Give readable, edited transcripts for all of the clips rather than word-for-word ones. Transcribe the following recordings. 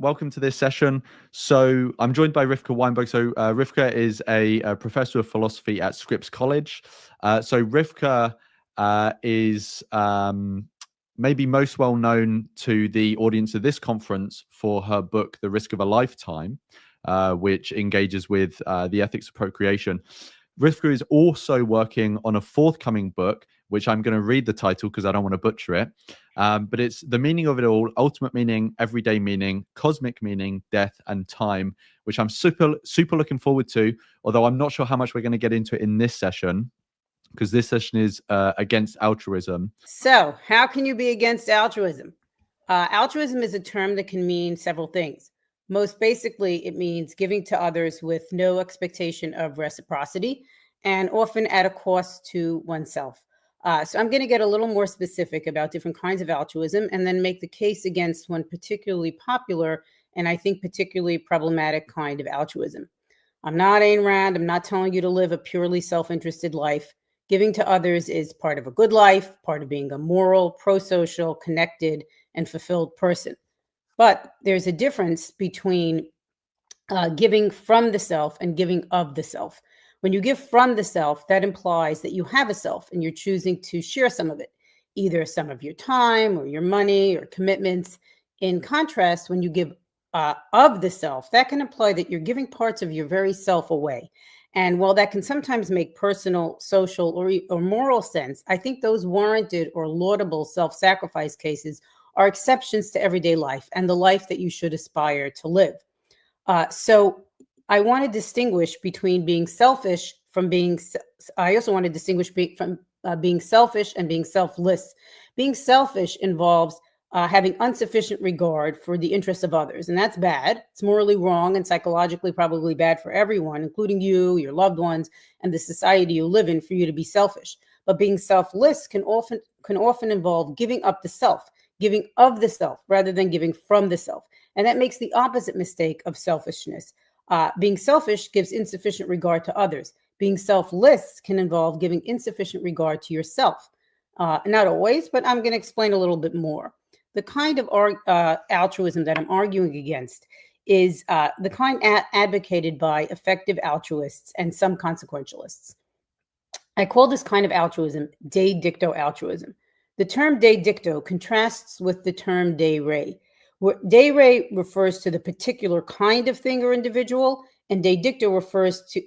welcome to this session. So I'm joined by Rivka Weinberg. So Rivka is a professor of philosophy at Scripps College. So Rivka is maybe most well known to the audience of this conference for her book, The Risk of a Lifetime, which engages with the ethics of procreation. Rivka is also working on a forthcoming book, which I'm going to read the title because I don't want to butcher it. But it's The Meaning of It All, Ultimate Meaning, Everyday Meaning, Cosmic Meaning, Death, and Time, which I'm super looking forward to, although I'm not sure how much we're going to get into it in this session, because this session is against altruism. So how can you be against altruism? Altruism is a term that can mean several things. Most basically, it means giving to others with no expectation of reciprocity and often at a cost to oneself. So I'm going to get a little more specific about different kinds of altruism and then make the case against one particularly popular and I think particularly problematic kind of altruism. I'm not Ayn Rand. I'm not telling you to live a purely self-interested life. Giving to others is part of a good life, part of being a moral, pro-social, connected, and fulfilled person. But there's a difference between giving from the self and giving of the self. When you give from the self, that implies that you have a self and you're choosing to share some of it, either some of your time or your money or commitments. In contrast, when you give of the self, that can imply that you're giving parts of your very self away. And while that can sometimes make personal, social, or moral sense, I think those warranted or laudable self-sacrifice cases are exceptions to everyday life and the life that you should aspire to live. So I want to distinguish between being selfish from being, I also want to distinguish from being selfish and being selfless. Being selfish involves having insufficient regard for the interests of others, and that's bad. It's morally wrong and psychologically probably bad for everyone, including you, your loved ones, and the society you live in, for you to be selfish. But being selfless can often involve giving up the self, giving of the self rather than giving from the self. And that makes the opposite mistake of selfishness. Being selfish gives insufficient regard to others. Being selfless can involve giving insufficient regard to yourself. Not always, but I'm going to explain a little bit more. The kind of altruism that I'm arguing against is the kind advocated by effective altruists and some consequentialists. I call this kind of altruism de dicto altruism. The term de dicto contrasts with the term de re. De re refers to the particular kind of thing or individual, and de dicto refers to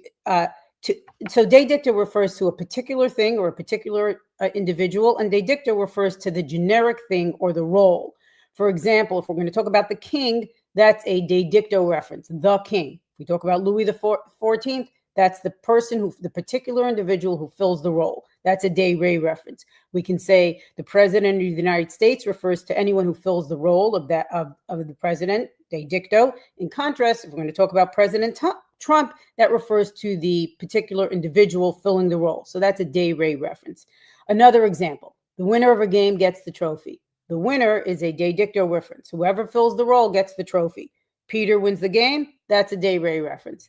de dicto refers to a particular thing or a particular individual, and de dicto refers to the generic thing or the role. For example, if we're going to talk about the king, that's a de dicto reference, the king. If we talk about Louis the 14th, that's the person the particular individual who fills the role. That's a de re reference. We can say the president of the United States refers to anyone who fills the role of the president, de dicto. In contrast, if we're going to talk about President Trump, that refers to the particular individual filling the role. So that's a de re reference. Another example, the winner of a game gets the trophy. The winner is a de dicto reference. Whoever fills the role gets the trophy. Peter wins the game. That's a de re reference.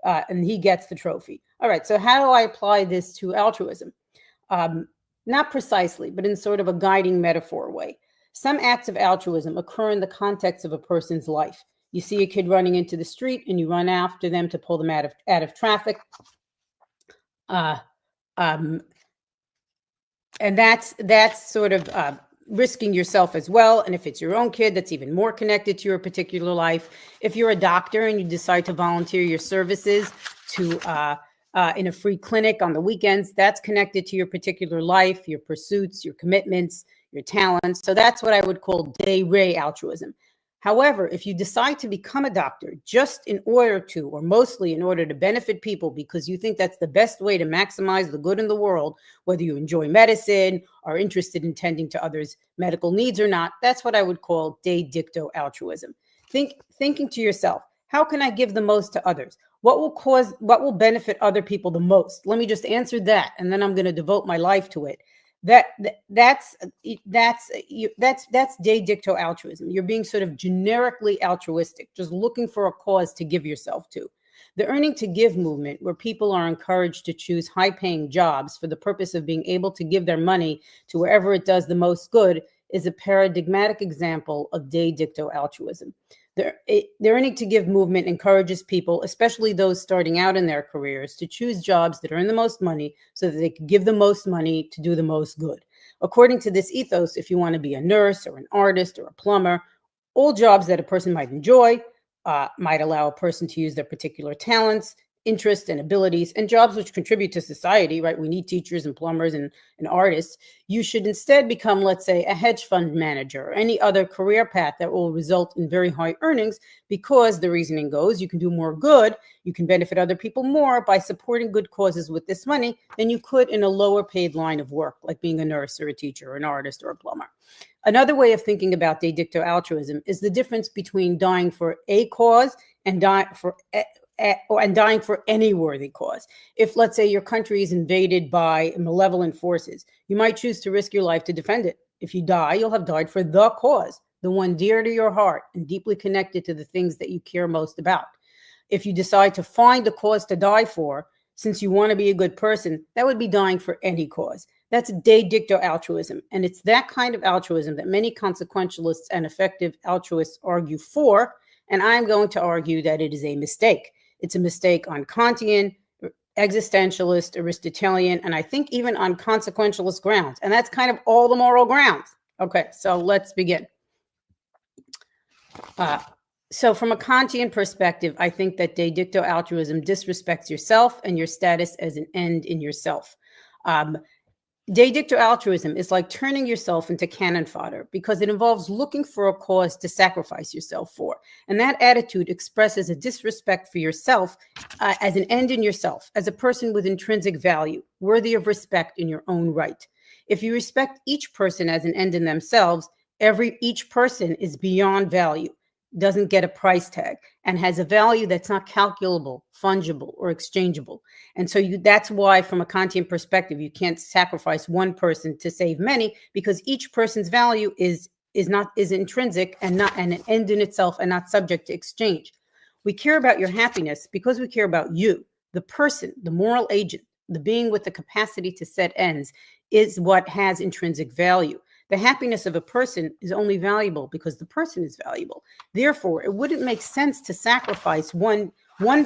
And he gets the trophy. All right, so how do I apply this to altruism? Not precisely, but in sort of a guiding metaphor way. Some acts of altruism occur in the context of a person's life. You see a kid running into the street and you run after them to pull them out of traffic. And that's sort of risking yourself as well. And if it's your own kid, that's even more connected to your particular life. If you're a doctor and you decide to volunteer your services to in a free clinic on the weekends, that's connected to your particular life, your pursuits, your commitments, your talents. So that's what I would call de re altruism. However, if you decide to become a doctor just in order to, or mostly in order to benefit people because you think that's the best way to maximize the good in the world, whether you enjoy medicine, are interested in tending to others' medical needs or not, that's what I would call de dicto altruism. Thinking to yourself, how can I give the most to others? What will benefit other people the most? Let me just answer that, and then I'm going to devote my life to it. That's de dicto altruism. You're being sort of generically altruistic, just looking for a cause to give yourself to. The earning to give movement, where people are encouraged to choose high-paying jobs for the purpose of being able to give their money to wherever it does the most good, is a paradigmatic example of de dicto altruism. The earning to give movement encourages people, especially those starting out in their careers, to choose jobs that earn the most money so that they can give the most money to do the most good. According to this ethos, if you want to be a nurse or an artist or a plumber, all jobs that a person might enjoy, might allow a person to use their particular talents, interests, and abilities, and jobs which contribute to society, right? We need teachers and plumbers and artists. You should instead become, let's say, a hedge fund manager or any other career path that will result in very high earnings, because the reasoning goes, you can do more good, you can benefit other people more by supporting good causes with this money than you could in a lower paid line of work, like being a nurse or a teacher or an artist or a plumber. Another way of thinking about de dicto altruism is the difference between dying for a cause and dying for any worthy cause. If, let's say, your country is invaded by malevolent forces, you might choose to risk your life to defend it. If you die, you'll have died for the cause, the one dear to your heart and deeply connected to the things that you care most about. If you decide to find a cause to die for, since you want to be a good person, that would be dying for any cause. That's de dicto altruism. And it's that kind of altruism that many consequentialists and effective altruists argue for. And I'm going to argue that it is a mistake. It's a mistake on Kantian, existentialist, Aristotelian, and I think even on consequentialist grounds. And that's kind of all the moral grounds. Okay, so let's begin. So from a Kantian perspective, I think that de dicto altruism disrespects yourself and your status as an end in yourself. De dicto altruism is like turning yourself into cannon fodder because it involves looking for a cause to sacrifice yourself for. And that attitude expresses a disrespect for yourself as an end in yourself, as a person with intrinsic value, worthy of respect in your own right. If you respect each person as an end in themselves, each person is beyond value, doesn't get a price tag, and has a value that's not calculable, fungible, or exchangeable. And so that's why, from a Kantian perspective, you can't sacrifice one person to save many, because each person's value is intrinsic and an end in itself and not subject to exchange. We care about your happiness because we care about you, the person, the moral agent, the being with the capacity to set ends, is what has intrinsic value. The happiness of a person is only valuable because the person is valuable. Therefore, it wouldn't make sense to sacrifice one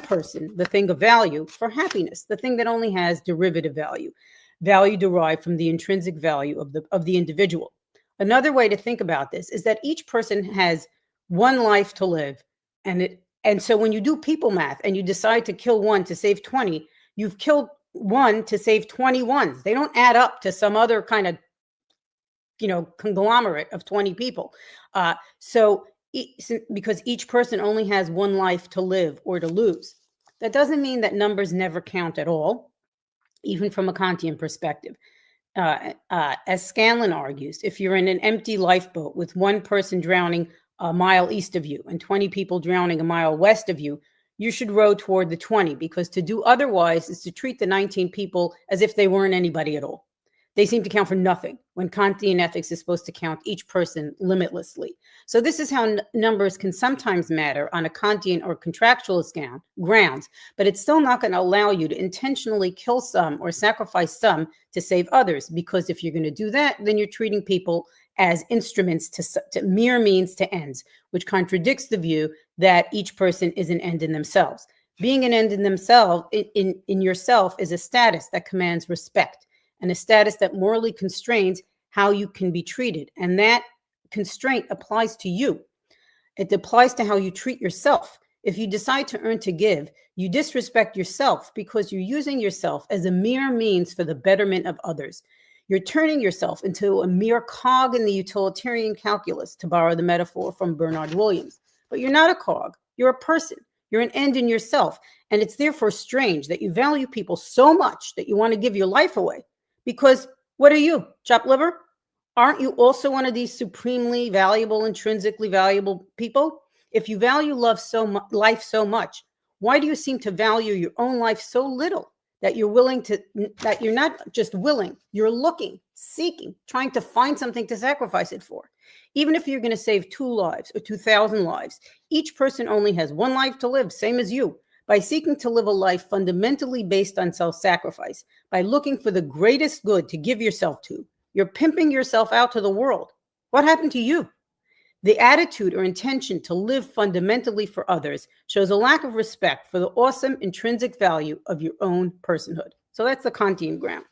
person, the thing of value, for happiness, the thing that only has derivative value derived from the intrinsic value of the individual. Another way to think about this is that each person has one life to live, and so when you do people math and you decide to kill one to save 20, you've killed one to save 21. They don't add up to some other kind of conglomerate of 20 people. Because each person only has one life to live or to lose. That doesn't mean that numbers never count at all, even from a Kantian perspective. As Scanlon argues, if you're in an empty lifeboat with one person drowning a mile east of you and 20 people drowning a mile west of you, you should row toward the 20, because to do otherwise is to treat the 19 people as if they weren't anybody at all. They seem to count for nothing, when Kantian ethics is supposed to count each person limitlessly. So this is how numbers can sometimes matter on a Kantian or contractualist grounds, but it's still not going to allow you to intentionally kill some or sacrifice some to save others, because if you're going to do that, then you're treating people as instruments to mere means to ends, which contradicts the view that each person is an end in themselves. Being an end in themselves, in yourself, is a status that commands respect, and a status that morally constrains how you can be treated. And that constraint applies to you. It applies to how you treat yourself. If you decide to earn to give, you disrespect yourself because you're using yourself as a mere means for the betterment of others. You're turning yourself into a mere cog in the utilitarian calculus, to borrow the metaphor from Bernard Williams. But you're not a cog. You're a person. You're an end in yourself. And it's therefore strange that you value people so much that you want to give your life away. Because what are you, chopped liver? Aren't you also one of these supremely valuable, intrinsically valuable people? If you value life so much, why do you seem to value your own life so little that you're not just willing, you're looking, seeking, trying to find something to sacrifice it for? Even if you're going to save 2 lives or 2,000 lives, each person only has one life to live, same as you. By seeking to live a life fundamentally based on self-sacrifice, by looking for the greatest good to give yourself to, you're pimping yourself out to the world. What happened to you? The attitude or intention to live fundamentally for others shows a lack of respect for the awesome intrinsic value of your own personhood. So that's the Kantian ground.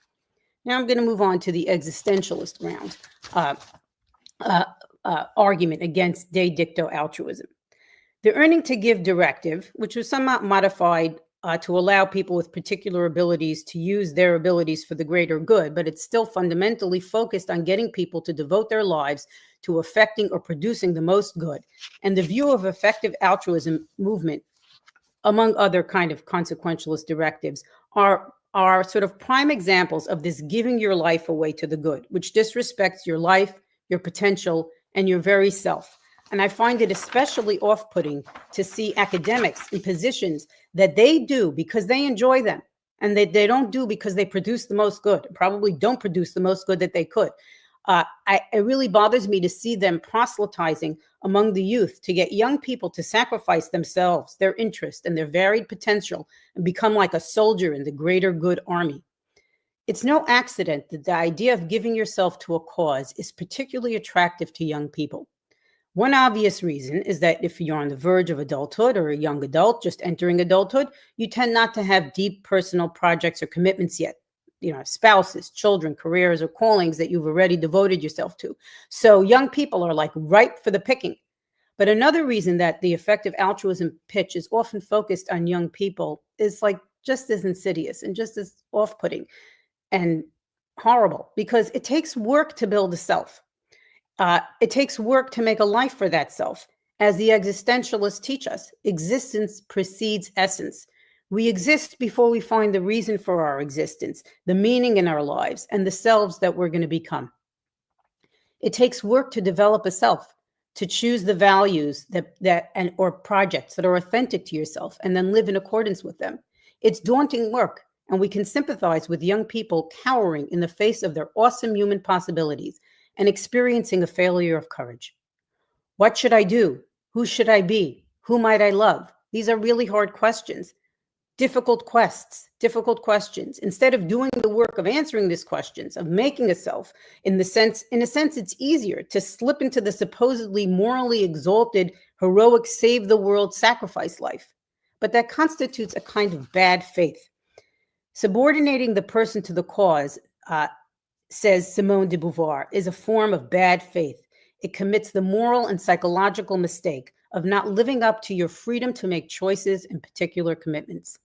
Now I'm going to move on to the existentialist ground argument against de dicto altruism. The earning to give directive, which was somewhat modified to allow people with particular abilities to use their abilities for the greater good, but it's still fundamentally focused on getting people to devote their lives to affecting or producing the most good. And the view of effective altruism movement, among other kind of consequentialist directives, are sort of prime examples of this giving your life away to the good, which disrespects your life, your potential, and your very self. And I find it especially off-putting to see academics in positions that they do because they enjoy them, and they don't do because they produce the most good, probably don't produce the most good that they could. It really bothers me to see them proselytizing among the youth to get young people to sacrifice themselves, their interest, and their varied potential and become like a soldier in the greater good army. It's no accident that the idea of giving yourself to a cause is particularly attractive to young people. One obvious reason is that if you're on the verge of adulthood or a young adult just entering adulthood, you tend not to have deep personal projects or commitments yet. Spouses, children, careers, or callings that you've already devoted yourself to. So young people are like ripe for the picking. But another reason that the effective altruism pitch is often focused on young people is like just as insidious and just as off-putting and horrible, because it takes work to build a self. It takes work to make a life for that self. As the existentialists teach us, existence precedes essence. We exist before we find the reason for our existence, the meaning in our lives, and the selves that we're going to become. It takes work to develop a self, to choose the values or projects that are authentic to yourself, and then live in accordance with them. It's daunting work, and we can sympathize with young people cowering in the face of their awesome human possibilities and experiencing a failure of courage. What should I do? Who should I be? Who might I love? These are really hard questions. Difficult questions. Instead of doing the work of answering these questions, of making a self, in a sense, it's easier to slip into the supposedly morally exalted, heroic, save the world sacrifice life. But that constitutes a kind of bad faith. Subordinating the person to the cause, says Simone de Beauvoir, is a form of bad faith. It commits the moral and psychological mistake of not living up to your freedom to make choices and particular commitments.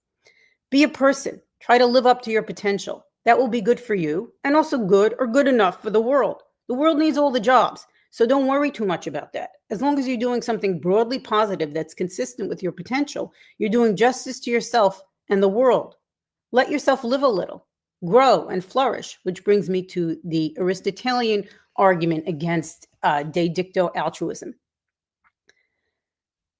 Be a person. Try to live up to your potential. That will be good for you and also good or good enough for the world. The world needs all the jobs, so don't worry too much about that. As long as you're doing something broadly positive that's consistent with your potential, you're doing justice to yourself and the world. Let yourself live a little, grow and flourish, which brings me to the Aristotelian argument against de dicto altruism.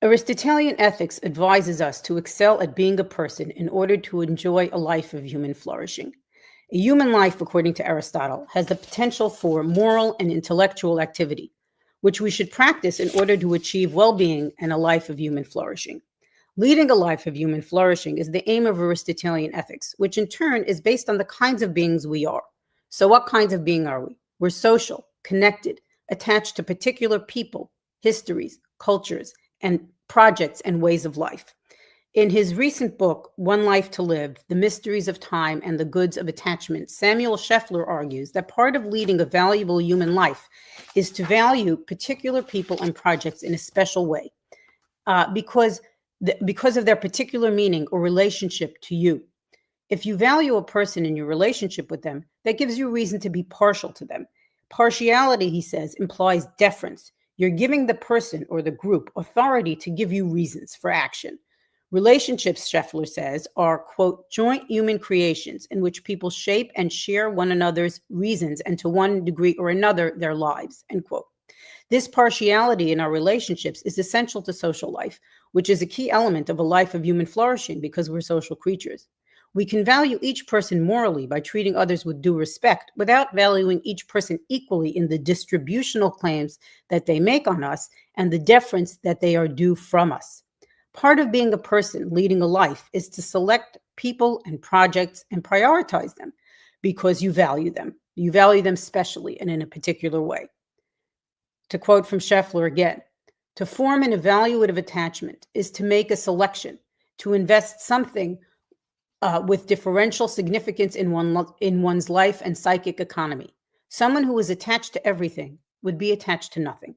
Aristotelian ethics advises us to excel at being a person in order to enjoy a life of human flourishing. A human life, according to Aristotle, has the potential for moral and intellectual activity, which we should practice in order to achieve well-being and a life of human flourishing. Leading a life of human flourishing is the aim of Aristotelian ethics, which in turn is based on the kinds of beings we are. So what kinds of being are we? We're social, connected, attached to particular people, histories, cultures, and projects and ways of life. In his recent book, One Life to Live, The Mysteries of Time and the Goods of Attachment, Samuel Scheffler argues that part of leading a valuable human life is to value particular people and projects in a special way because of their particular meaning or relationship to you. If you value a person in your relationship with them, that gives you reason to be partial to them. Partiality, he says, implies deference. You're giving the person or the group authority to give you reasons for action. Relationships, Scheffler says, are, quote, joint human creations in which people shape and share one another's reasons and to one degree or another their lives, end quote. This partiality in our relationships is essential to social life, which is a key element of a life of human flourishing because we're social creatures. We can value each person morally by treating others with due respect without valuing each person equally in the distributional claims that they make on us and the deference that they are due from us. Part of being a person leading a life is to select people and projects and prioritize them because you value them. You value them specially and in a particular way. To quote from Scheffler again, to form an evaluative attachment is to make a selection, to invest something with differential significance in one's life and psychic economy. Someone who is attached to everything would be attached to nothing.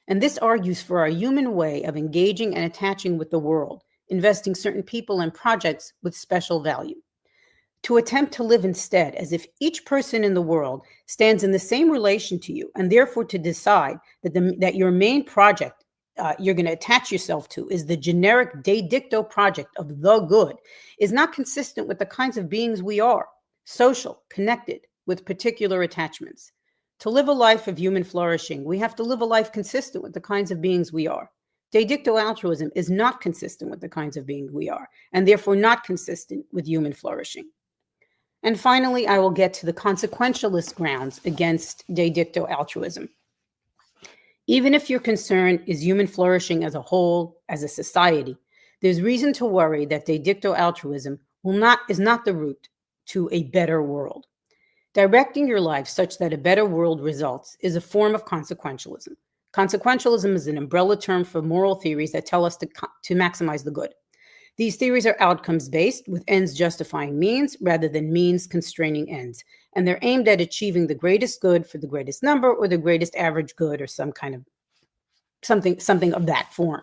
And this argues for our human way of engaging and attaching with the world, investing certain people and projects with special value. To attempt to live instead as if each person in the world stands in the same relation to you, and therefore to decide that your main project you're going to attach yourself to is the generic de dicto project of the good, is not consistent with the kinds of beings we are, social, connected, with particular attachments. To live a life of human flourishing, we have to live a life consistent with the kinds of beings we are. De dicto altruism is not consistent with the kinds of beings we are, and therefore not consistent with human flourishing. And finally, I will get to the consequentialist grounds against de dicto altruism. Even if your concern is human flourishing as a whole, as a society, there's reason to worry that de dicto altruism is not the route to a better world. Directing your life such that a better world results is a form of consequentialism. Consequentialism is an umbrella term for moral theories that tell us to maximize the good. These theories are outcomes-based, with ends justifying means rather than means constraining ends. And they're aimed at achieving the greatest good for the greatest number, or the greatest average good, or some kind of something of that form.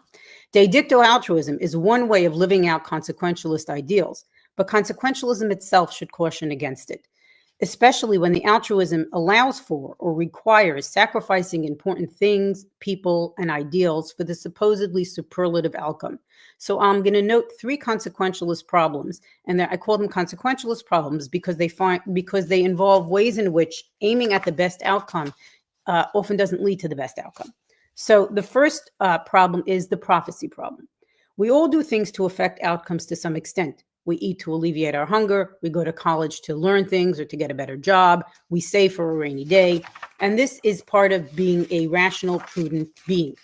De dicto altruism is one way of living out consequentialist ideals, but consequentialism itself should caution against it, especially when the altruism allows for or requires sacrificing important things, people, and ideals for the supposedly superlative outcome. So I'm going to note 3 consequentialist problems, and I call them consequentialist problems because they involve ways in which aiming at the best outcome often doesn't lead to the best outcome. So the first problem is the prophecy problem. We all do things to affect outcomes to some extent. We eat to alleviate our hunger. We go to college to learn things or to get a better job. We save for a rainy day. And this is part of being a rational, prudent being.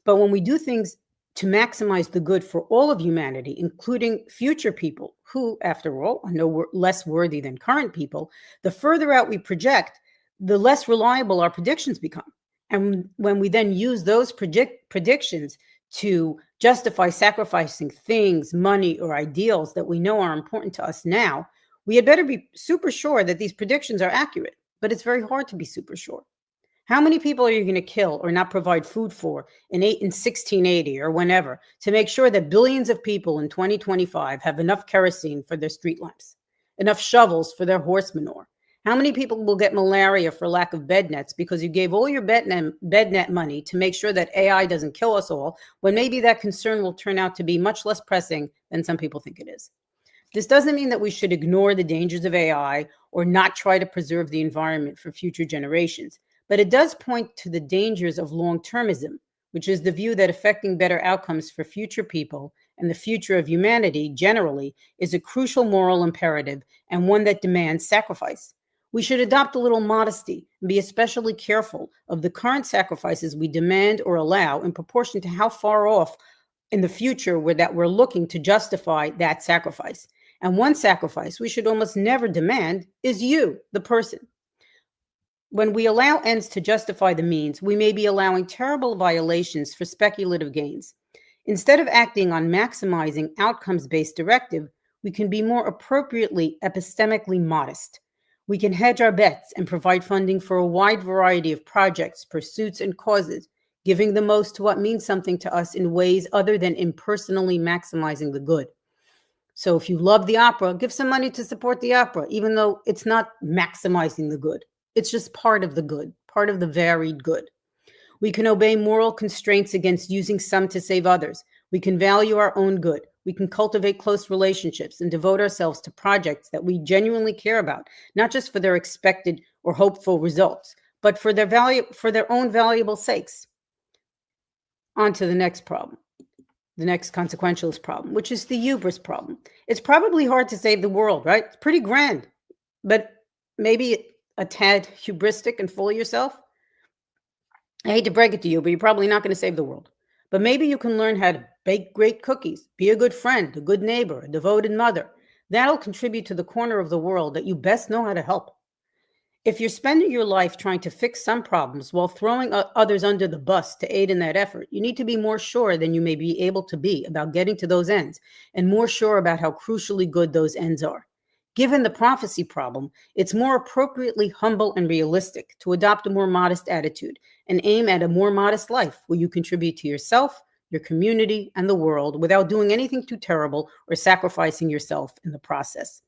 But when we do things to maximize the good for all of humanity, including future people who, after all, are no less worthy than current people, the further out we project, the less reliable our predictions become. And when we then use those predictions to justify sacrificing things, money, or ideals that we know are important to us now, we had better be super sure that these predictions are accurate. But it's very hard to be super sure. How many people are you going to kill or not provide food for in 1680 or whenever to make sure that billions of people in 2025 have enough kerosene for their street lamps, enough shovels for their horse manure? How many people will get malaria for lack of bed nets because you gave all your bed net money to make sure that AI doesn't kill us all, when maybe that concern will turn out to be much less pressing than some people think it is? This doesn't mean that we should ignore the dangers of AI or not try to preserve the environment for future generations, but it does point to the dangers of long-termism, which is the view that affecting better outcomes for future people and the future of humanity generally is a crucial moral imperative and one that demands sacrifice. We should adopt a little modesty and be especially careful of the current sacrifices we demand or allow in proportion to how far off in the future we're looking to justify that sacrifice. And one sacrifice we should almost never demand is you, the person. When we allow ends to justify the means, we may be allowing terrible violations for speculative gains. Instead of acting on maximizing outcomes-based directive, we can be more appropriately epistemically modest. We can hedge our bets and provide funding for a wide variety of projects, pursuits, and causes, giving the most to what means something to us in ways other than impersonally maximizing the good. So if you love the opera, give some money to support the opera, even though it's not maximizing the good. It's just part of the good, part of the varied good. We can obey moral constraints against using some to save others. We can value our own good. We can cultivate close relationships and devote ourselves to projects that we genuinely care about, not just for their expected or hopeful results, but for their own valuable sakes. On to the next problem, the next consequentialist problem, which is the hubris problem. It's probably hard to save the world, right? It's pretty grand, but maybe a tad hubristic and full of yourself. I hate to break it to you, but you're probably not going to save the world. But maybe you can learn how to bake great cookies, be a good friend, a good neighbor, a devoted mother. That'll contribute to the corner of the world that you best know how to help. If you're spending your life trying to fix some problems while throwing others under the bus to aid in that effort, you need to be more sure than you may be able to be about getting to those ends, and more sure about how crucially good those ends are. Given the prophecy problem, it's more appropriately humble and realistic to adopt a more modest attitude and aim at a more modest life where you contribute to yourself, your community, and the world without doing anything too terrible or sacrificing yourself in the process.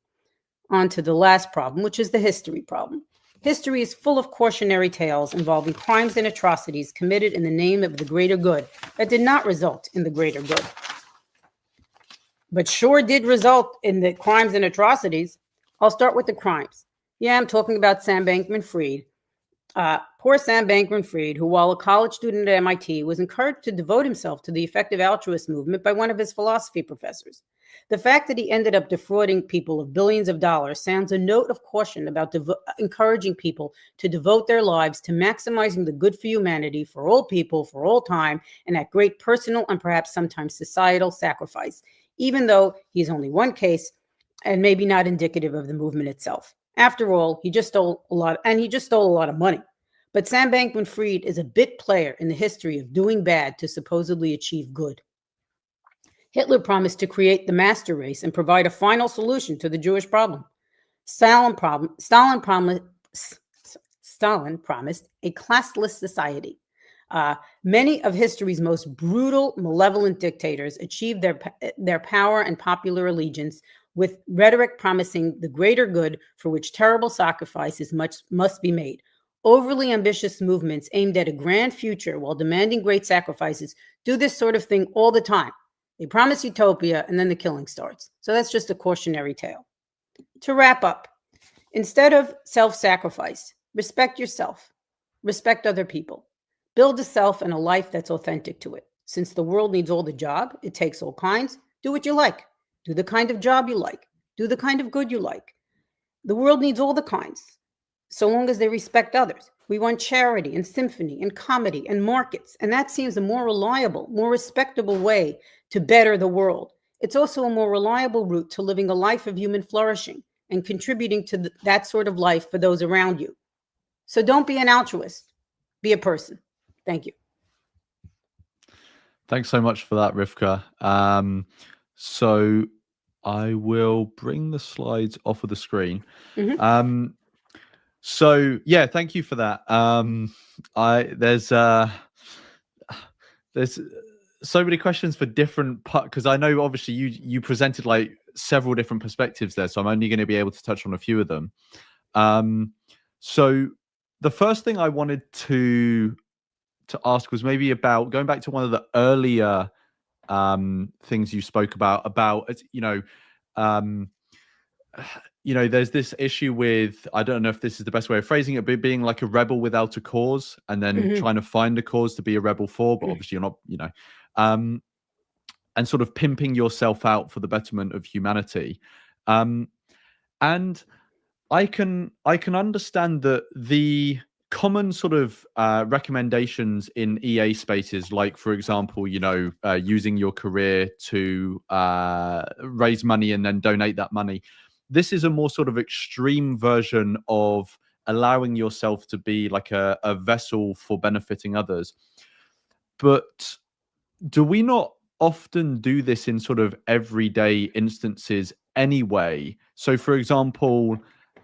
On to the last problem, which is the history problem. History is full of cautionary tales involving crimes and atrocities committed in the name of the greater good that did not result in the greater good, but sure did result in the crimes and atrocities. I'll start with the crimes. Yeah, I'm talking about Sam Bankman-Fried. Poor Sam Bankman-Fried, who, while a college student at MIT, was encouraged to devote himself to the effective altruist movement by one of his philosophy professors. The fact that he ended up defrauding people of billions of dollars sounds a note of caution about encouraging people to devote their lives to maximizing the good for humanity, for all people, for all time, and at great personal and perhaps sometimes societal sacrifice, even though he's only one case and maybe not indicative of the movement itself. After all, he just stole a lot, and he just stole a lot of money. But Sam Bankman-Fried is a bit player in the history of doing bad to supposedly achieve good. Hitler promised to create the master race and provide a final solution to the Jewish problem. Stalin promised a classless society. Many of history's most brutal, malevolent dictators achieved their power and popular allegiance with rhetoric promising the greater good for which terrible sacrifices must be made. Overly ambitious movements aimed at a grand future while demanding great sacrifices do this sort of thing all the time. They promise utopia and then the killing starts. So that's just a cautionary tale. To wrap up, instead of self-sacrifice, respect yourself, respect other people, build a self and a life that's authentic to it. Since the world needs all the job, it takes all kinds, do what you like. Do the kind of job you like. Do the kind of good you like. The world needs all the kinds, so long as they respect others. We want charity and symphony and comedy and markets, and that seems a more reliable, more respectable way to better the world. It's also a more reliable route to living a life of human flourishing and contributing to that sort of life for those around you. So don't be an altruist, be a person. Thank you. Thanks so much for that, Rivka. So I will bring the slides off of the screen. Mhm. So yeah, thank you for that. There's so many questions for different because I know obviously you presented like several different perspectives there, so I'm only going to be able to touch on a few of them. So the first thing I wanted to ask was maybe about going back to one of the earlier things you spoke about there's this issue with, I don't know if this is the best way of phrasing it, but being like a rebel without a cause and then trying to find a cause to be a rebel for, but obviously you're not, and sort of pimping yourself out for the betterment of humanity. And I can understand that the common sort of recommendations in EA spaces, like for example, using your career to raise money and then donate that money. This is a more sort of extreme version of allowing yourself to be like a vessel for benefiting others. But do we not often do this in sort of everyday instances anyway? So for example,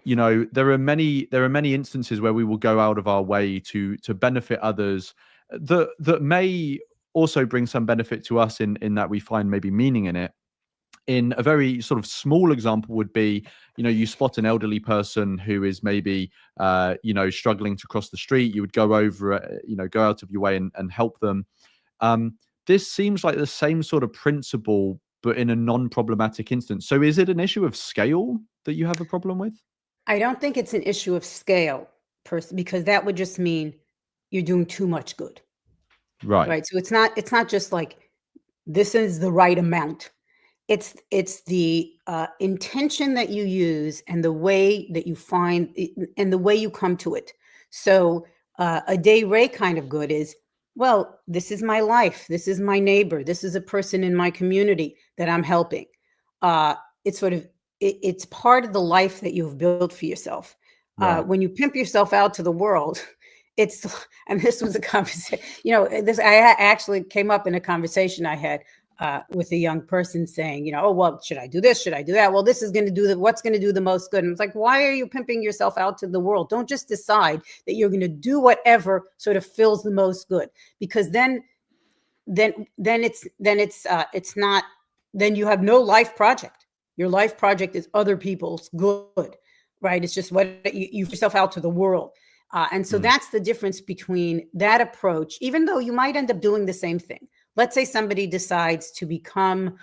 there are many instances where we will go out of our way to benefit others that may also bring some benefit to us in that we find maybe meaning in it. In a very sort of small example would be, you spot an elderly person who is maybe, struggling to cross the street. You would go over, go out of your way and help them. This seems like the same sort of principle, but in a non-problematic instance. So is it an issue of scale that you have a problem with? I don't think it's an issue of scale, because that would just mean you're doing too much good. Right. So it's not just like this is the right amount. It's the intention that you use and the way that you find it, and the way you come to it. So a day Ray kind of good is, well, this is my life. This is my neighbor. This is a person in my community that I'm helping. It's sort of, it's part of the life that you've built for yourself. Right. When you pimp yourself out to the world, it's, and this was a conversation, this, I actually came up in a conversation I had with a young person saying, oh, well, should I do this? Should I do that? Well, this is going to do what's going to do the most good. And it's like, why are you pimping yourself out to the world? Don't just decide that you're going to do whatever sort of fills the most good, because then it's not, then you have no life project. Your life project is other people's good, right? It's just what you yourself out to the world. And so that's the difference between that approach, even though you might end up doing the same thing. Let's say somebody decides to become,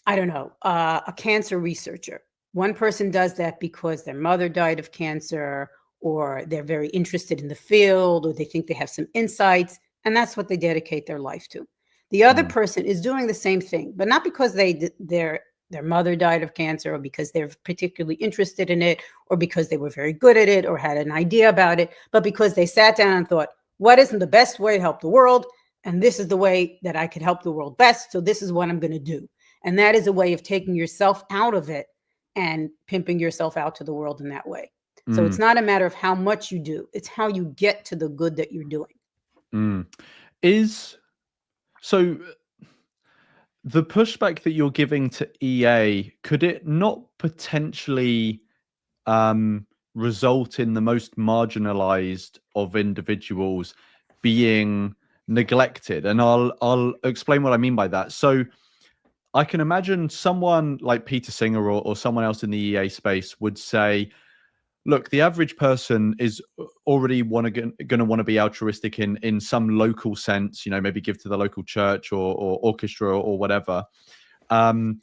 I don't know, a cancer researcher. One person does that because their mother died of cancer, or they're very interested in the field, or they think they have some insights, and that's what they dedicate their life to. The other person is doing the same thing, but not because their mother died of cancer, or because they're particularly interested in it, or because they were very good at it, or had an idea about it, but because they sat down and thought, what isn't the best way to help the world? And this is the way that I could help the world best. So this is what I'm going to do. And that is a way of taking yourself out of it and pimping yourself out to the world in that way. So it's not a matter of how much you do. It's how you get to the good that you're doing. So the pushback that you're giving to EA, could it not potentially result in the most marginalized of individuals being neglected? And I'll explain what I mean by that. So I can imagine someone like Peter Singer or someone else in the EA space would say, look, the average person is already going to want to be altruistic in some local sense, maybe give to the local church or orchestra or whatever. And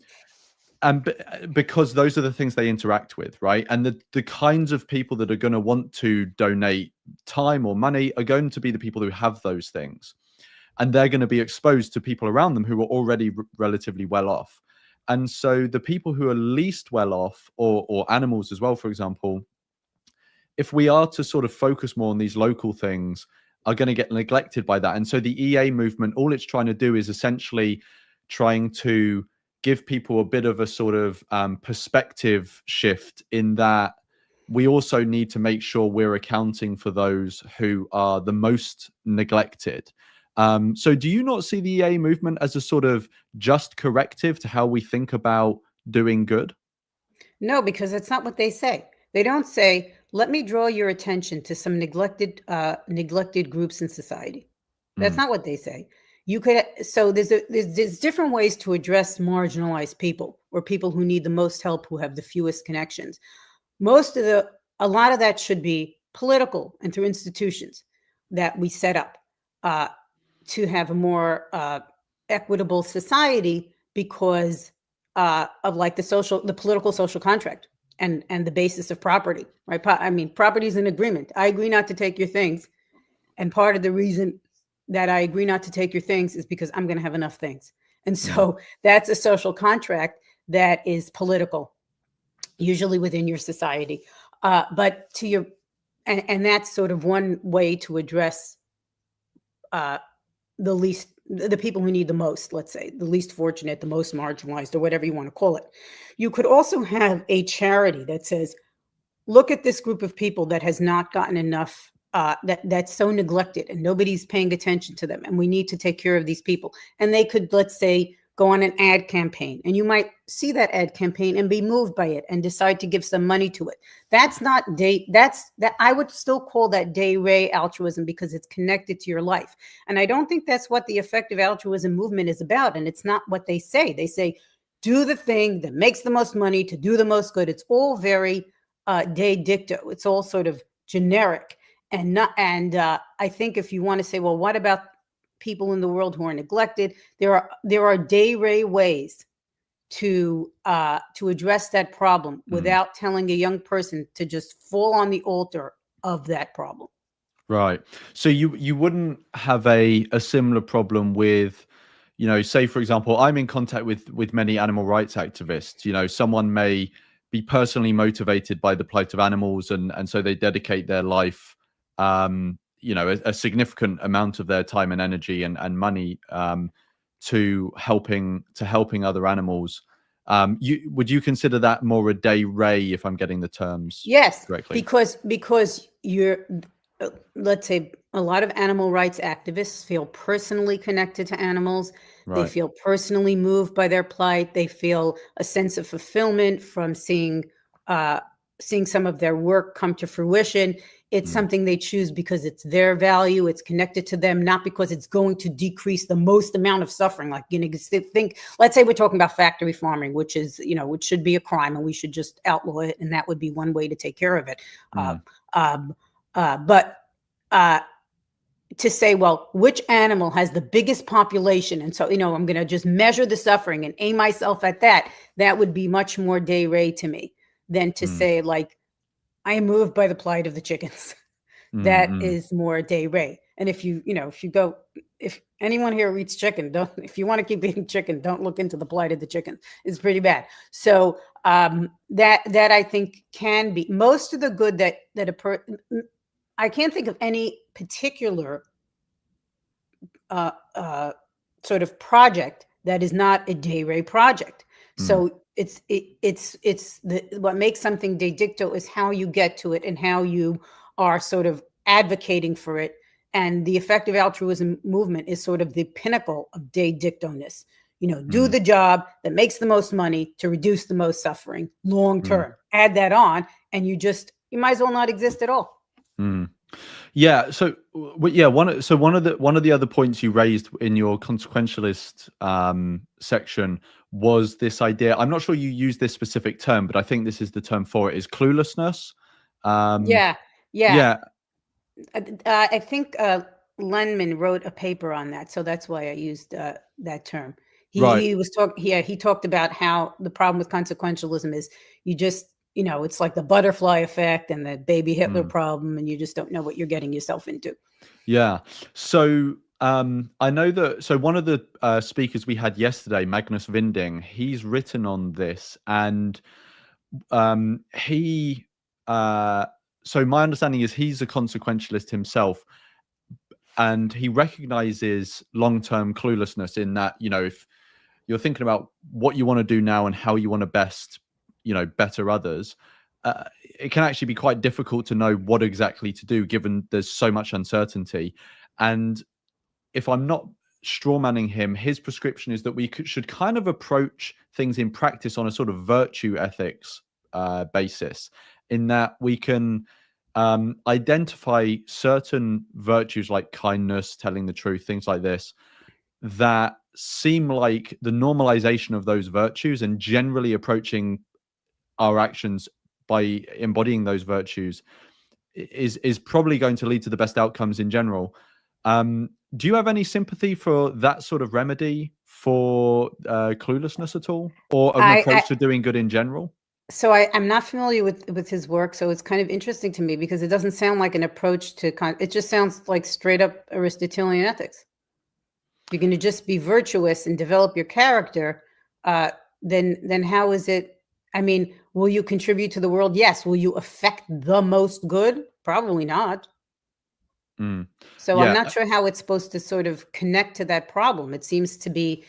because those are the things they interact with, right? And the kinds of people that are going to want to donate time or money are going to be the people who have those things. And they're going to be exposed to people around them who are already relatively well off. And so the people who are least well off, or animals as well, for example, if we are to sort of focus more on these local things, are going to get neglected by that. And so the EA movement, all it's trying to do is essentially trying to give people a bit of a sort of perspective shift, in that we also need to make sure we're accounting for those who are the most neglected. So do you not see the EA movement as a sort of just corrective to how we think about doing good? No, because that's not what they say. They don't say, let me draw your attention to some neglected groups in society. That's not what they say. You could, so there's different ways to address marginalized people, or people who need the most help, who have the fewest connections. A lot of that should be political, and through institutions that we set up to have a more equitable society, because of like the political social contract and the basis of property, right? I mean, property is an agreement. I agree not to take your things, and part of the reason that I agree not to take your things is because I'm going to have enough things. And so that's a social contract that is political, usually within your society. But to your, and that's sort of one way to address the people who need the most, let's say, the least fortunate, the most marginalized, or whatever you want to call it. You could also have a charity that says, look at this group of people that has not gotten enough, that's so neglected, and nobody's paying attention to them, and we need to take care of these people. And they could, let's say, go on an ad campaign, and you might see that ad campaign and be moved by it and decide to give some money to it. That's not I would still call that day ray altruism, because it's connected to your life. And I don't think that's what the effective altruism movement is about. And it's not what they say. They say, do the thing that makes the most money to do the most good. It's all very de dicto. It's all sort of generic. And I think if you want to say, well, what about people in the world who are neglected? There are day ray ways to address that problem without telling a young person to just fall on the altar of that problem. Right. So you wouldn't have a similar problem with, say, for example, I'm in contact with many animal rights activists. Someone may be personally motivated by the plight of animals, and so they dedicate their life, a significant amount of their time and energy and money to helping other animals. Would you consider that more a de re, if I'm getting the terms Yes, correctly? because you're, let's say, a lot of animal rights activists feel personally connected to animals. They Right. feel personally moved by their plight. They feel a sense of fulfillment from seeing some of their work come to fruition. It's Mm, something they choose because it's their value. It's connected to them, not because it's going to decrease the most amount of suffering. Like, think, let's say we're talking about factory farming, which is, which should be a crime, and we should just outlaw it. And that would be one way to take care of it. Uh, mm, um, but to say, well, which animal has the biggest population? And so, I'm going to just measure the suffering and aim myself at that. That would be much more de re to me than to mm, say, like, I am moved by the plight of the chickens. mm, That mm, is more de re. And if anyone here eats chicken, if you want to keep eating chicken, don't look into the plight of the chicken. It's pretty bad. So that I think can be most of the good that I can't think of any particular sort of project that is not a de re project. mm, So what makes something de dicto is how you get to it and how you are sort of advocating for it. And the effective altruism movement is sort of the pinnacle of de dicto-ness. Do mm, the job that makes the most money to reduce the most suffering long mm, term. Add that on, and you might as well not exist at all. mm. Yeah. So, yeah. One of the other points you raised in your consequentialist section was this idea. I'm not sure you used this specific term, but I think this is the term for it. Is cluelessness. Um, Yeah, yeah. yeah. I think Lenman wrote a paper on that, so that's why I used that term. Right. He was talking. Yeah, he talked about how the problem with consequentialism is you just, it's like the butterfly effect and the baby Hitler Mm. problem, and you just don't know what you're getting yourself into. Yeah. So I know that. So one of the speakers we had yesterday, Magnus Vinding, he's written on this, and he. So my understanding is he's a consequentialist himself, and he recognizes long-term cluelessness in that, if you're thinking about what you want to do now and how you want to best, better others, it can actually be quite difficult to know what exactly to do given there's so much uncertainty. And if I'm not strawmanning him, his prescription is that we should kind of approach things in practice on a sort of virtue ethics basis, in that we can identify certain virtues like kindness, telling the truth, things like this, that seem like the normalization of those virtues, and generally approaching our actions by embodying those virtues is probably going to lead to the best outcomes in general. Do you have any sympathy for that sort of remedy for cluelessness at all, or an I approach to doing good in general? So I'm not familiar with his work, so it's kind of interesting to me because it doesn't sound like an approach to it just sounds like straight up Aristotelian ethics. If you're going to just be virtuous and develop your character, then how is it? I mean, will you contribute to the world? Yes. Will you affect the most good? Probably not. Mm. So I'm Yeah. not sure how it's supposed to sort of connect to that problem. It seems to be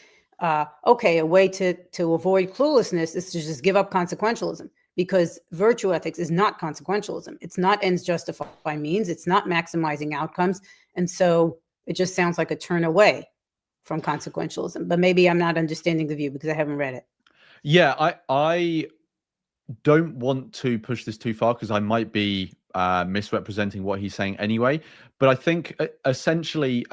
okay. A way to avoid cluelessness is to just give up consequentialism, because virtue ethics is not consequentialism. It's not ends justify means. It's not maximizing outcomes, and so it just sounds like a turn away from consequentialism. But maybe I'm not understanding the view because I haven't read it. Yeah, I don't want to push this too far because I might be misrepresenting what he's saying anyway. But I think essentially,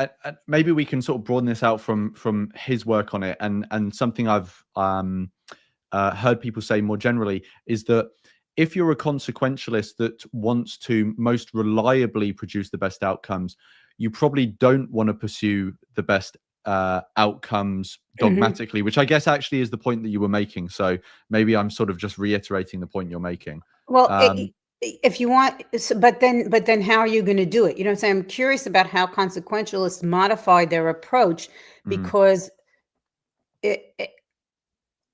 maybe we can sort of broaden this out from his work on it, and something I've heard people say more generally is that if you're a consequentialist that wants to most reliably produce the best outcomes, you probably don't want to pursue the best outcomes Mhm. dogmatically, which I guess actually is the point that you were making. So maybe I'm sort of just reiterating the point you're making. Well, Um, if you want, but then how are you going to do it? You know what I'm saying? I'm curious about how consequentialists modify their approach, mm, because it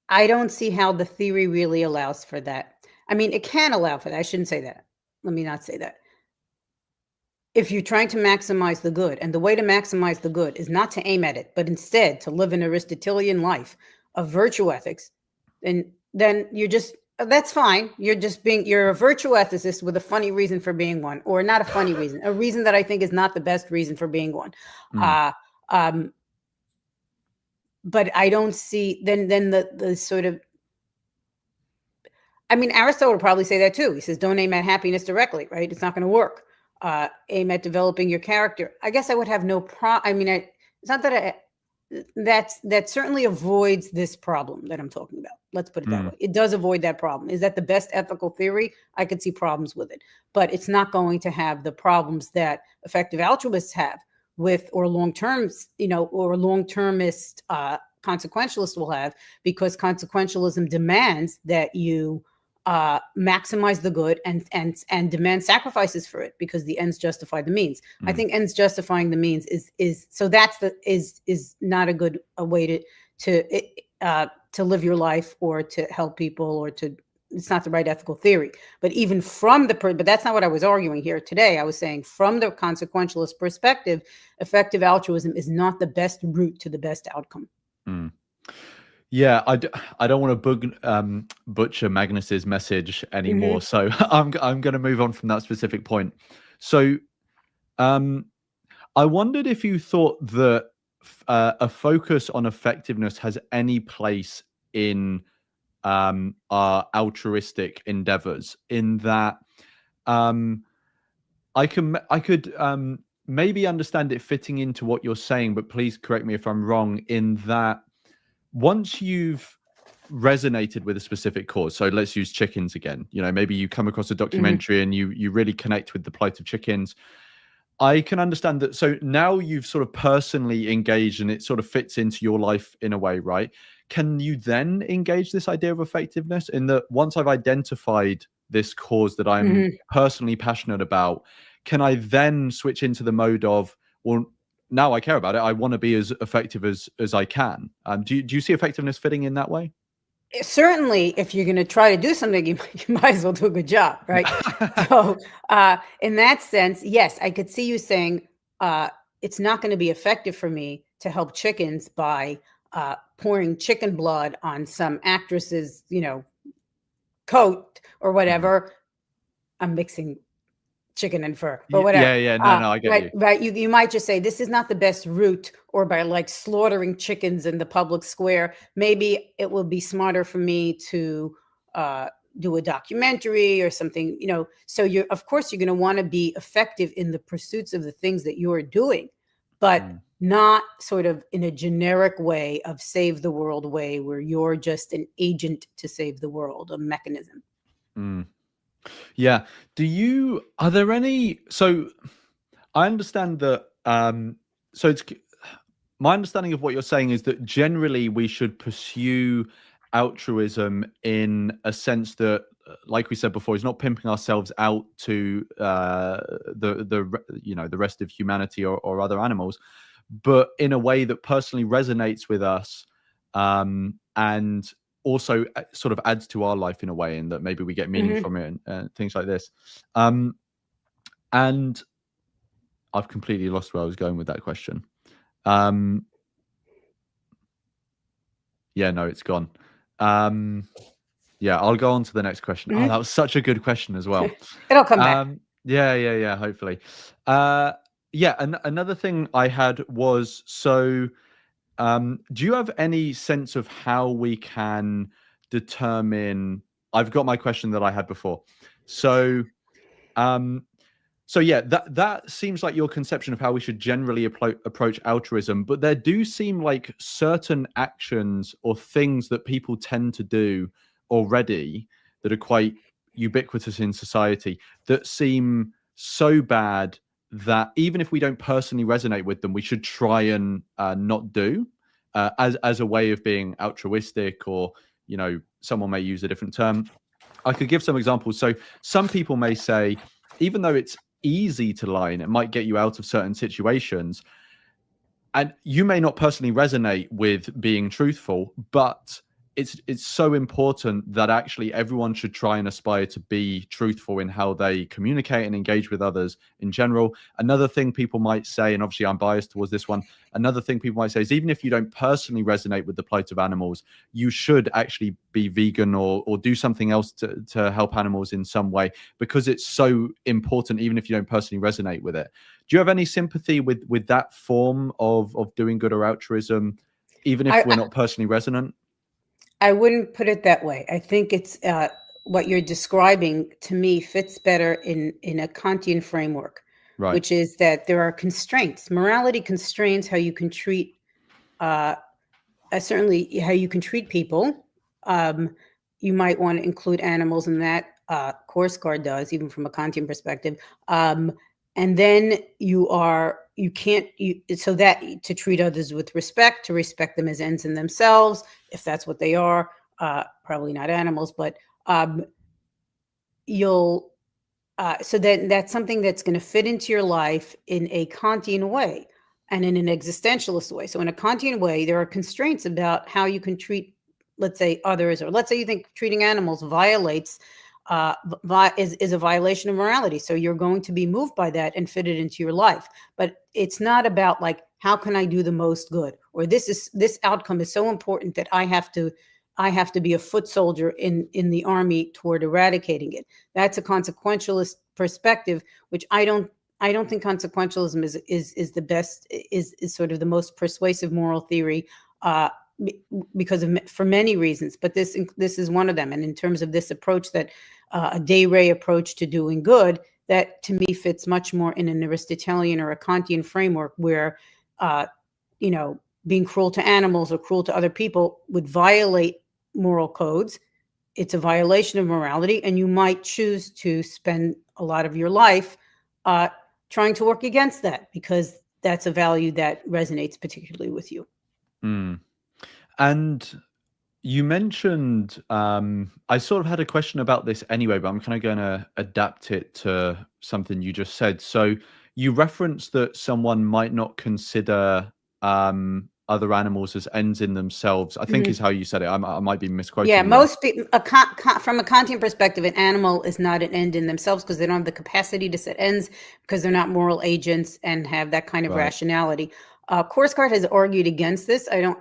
I don't see how the theory really allows for that. I mean, it can allow for that. I shouldn't say that. Let me not say that. If you're trying to maximize the good, and the way to maximize the good is not to aim at it, but instead to live an Aristotelian life of virtue ethics, then you're just, that's fine. You're a virtue ethicist with a funny reason for being one, or not a funny reason, a reason that I think is not the best reason for being one. But I don't see then the sort of, I mean, Aristotle would probably say that too. He says, don't aim at happiness directly, right? It's not going to work. Aim at developing your character. I guess I would have no problem. I mean, it's not that that certainly avoids this problem that I'm talking about. Let's put it that way. It does avoid that problem. Is that the best ethical theory? I could see problems with it, but it's not going to have the problems that effective altruists have with, or long-terms, or long-termist consequentialists will have, because consequentialism demands that you maximize the good and demand sacrifices for it, because the ends justify the means. I think ends justifying the means is so that's is not a good way to live your life, or to help people, or to, it's not the right ethical theory. But even from but that's not what I was arguing here today. I was saying from the consequentialist perspective, effective altruism is not the best route to the best outcome. Yeah, I don't want to butcher Magnus's message anymore, so I'm going to move on from that specific point. So, I wondered if you thought that a focus on effectiveness has any place in our altruistic endeavors. In that, I could maybe understand it fitting into what you're saying, but please correct me if I'm wrong. In that, once you've resonated with a specific cause, so let's use chickens again, maybe you come across a documentary and you really connect with the plight of chickens. I can understand that. So now you've sort of personally engaged and it sort of fits into your life in a way, right? Can you then engage this idea of effectiveness in that once I've identified this cause that I'm personally passionate about, can I then switch into the mode of, well, now I care about it, I want to be as effective as I can. Do you see effectiveness fitting in that way? Certainly, if you're going to try to do something, you might as well do a good job, right? So in that sense, yes, I could see you saying it's not going to be effective for me to help chickens by pouring chicken blood on some actress's, coat or whatever. I'm mixing chicken and fur, but whatever. Yeah. No, I get you. Right. You might just say this is not the best route, or by like slaughtering chickens in the public square. Maybe it will be smarter for me to do a documentary or something, So of course, you're going to want to be effective in the pursuits of the things that you're doing, but not sort of in a generic way of save the world way, where you're just an agent to save the world, a mechanism. Yeah. Are there any, so I understand that, so it's, my understanding of what you're saying is that generally we should pursue altruism in a sense that, like we said before, is not pimping ourselves out to the rest of humanity or other animals, but in a way that personally resonates with us, and also sort of adds to our life in a way, and that maybe we get meaning from it, and things like this. And I've completely lost where I was going with that question. Yeah, no, it's gone. Yeah, I'll go on to the next question. Oh, that was such a good question as well. It'll come back. Yeah, hopefully. Yeah, and another thing I had was, so do you have any sense of how we can determine, I've got my question that I had before. So yeah, that seems like your conception of how we should generally approach altruism, but there do seem like certain actions or things that people tend to do already that are quite ubiquitous in society that seem so bad that even if we don't personally resonate with them, we should try and not do, as a way of being altruistic, or someone may use a different term. I could give some examples. So some people may say, even though it's easy to lie and it might get you out of certain situations, and you may not personally resonate with being truthful, but it's so important that actually everyone should try and aspire to be truthful in how they communicate and engage with others in general. Another thing people might say, and obviously I'm biased towards this one, another thing people might say is even if you don't personally resonate with the plight of animals, you should actually be vegan or do something else to help animals in some way, because it's so important even if you don't personally resonate with it. Do you have any sympathy with that form of doing good or altruism, even if we're not personally resonant? I wouldn't put it that way. I think it's what you're describing to me fits better in a Kantian framework, Right. which is that there are constraints. Morality constrains how you can treat, certainly how you can treat people. You might want to include animals in that. Course Card does, even from a Kantian perspective. And then you can't, so that to treat others with respect, to respect them as ends in themselves, if that's what they are, probably not animals, but so that's something that's going to fit into your life in a Kantian way and in an existentialist way. So in a Kantian way, there are constraints about how you can treat, let's say, others, or let's say you think treating animals violates is a violation of morality. So you're going to be moved by that and fit it into your life. But it's not about like, how can I do the most good? Or this outcome is so important that I have to be a foot soldier in the army toward eradicating it. That's a consequentialist perspective, which I don't think consequentialism is the best, is sort of the most persuasive moral theory, because for many reasons, but this is one of them. And in terms of this approach, that a de re approach to doing good, that to me fits much more in an Aristotelian or a Kantian framework, where being cruel to animals or cruel to other people would violate moral codes. It's a violation of morality, and you might choose to spend a lot of your life trying to work against that, because that's a value that resonates particularly with you. And you mentioned, I sort of had a question about this anyway, but I'm kind of going to adapt it to something you just said. So you referenced that someone might not consider other animals as ends in themselves, I think is how you said it. I might be misquoting Yeah, you. most people, from a Kantian perspective, an animal is not an end in themselves, because they don't have the capacity to set ends, because they're not moral agents and have that kind of rationality. Course Card has argued against this. I don't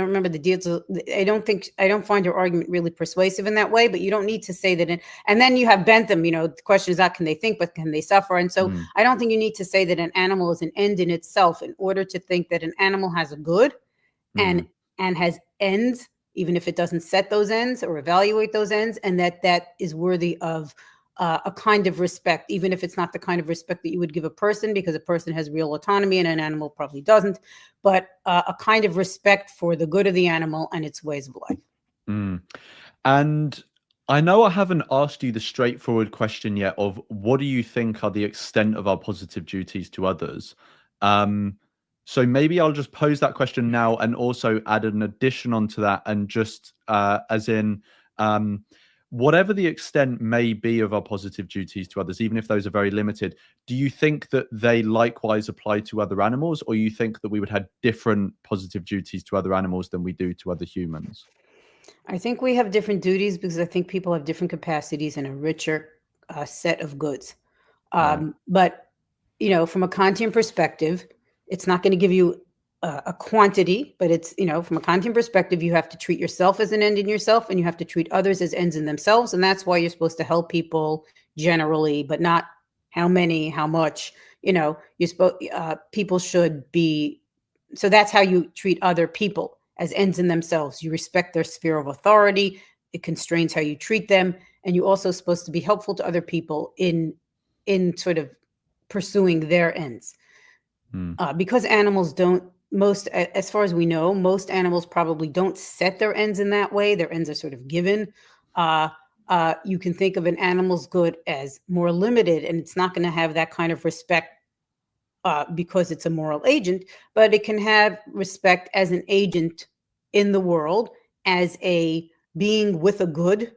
remember the deals. I don't find your argument really persuasive in that way, but you don't need to say that. And then you have Bentham, the question is not can they think, but can they suffer? And so I don't think you need to say that an animal is an end in itself in order to think that an animal has a good and has ends, even if it doesn't set those ends or evaluate those ends, and that is worthy of a kind of respect, even if it's not the kind of respect that you would give a person, because a person has real autonomy and an animal probably doesn't, but a kind of respect for the good of the animal and its ways of life. And I know I haven't asked you the straightforward question yet of what do you think are the extent of our positive duties to others? So maybe I'll just pose that question now and also add an addition onto that, and just as in, whatever the extent may be of our positive duties to others, even if those are very limited, do you think that they likewise apply to other animals, or you think that we would have different positive duties to other animals than we do to other humans? I think we have different duties, because I think people have different capacities and a richer set of goods. But, from a Kantian perspective, it's not going to give you a quantity, but it's, from a Kantian perspective, you have to treat yourself as an end in yourself, and you have to treat others as ends in themselves. And that's why you're supposed to help people generally, but not how many, how much, people should be. So that's how you treat other people, as ends in themselves. You respect their sphere of authority. It constrains how you treat them. And you're also supposed to be helpful to other people in sort of pursuing their ends. Because animals don't, as far as we know, most animals probably don't set their ends in that way. Their ends are sort of given. You can think of an animal's good as more limited, and it's not going to have that kind of respect because it's a moral agent, but it can have respect as an agent in the world, as a being with a good,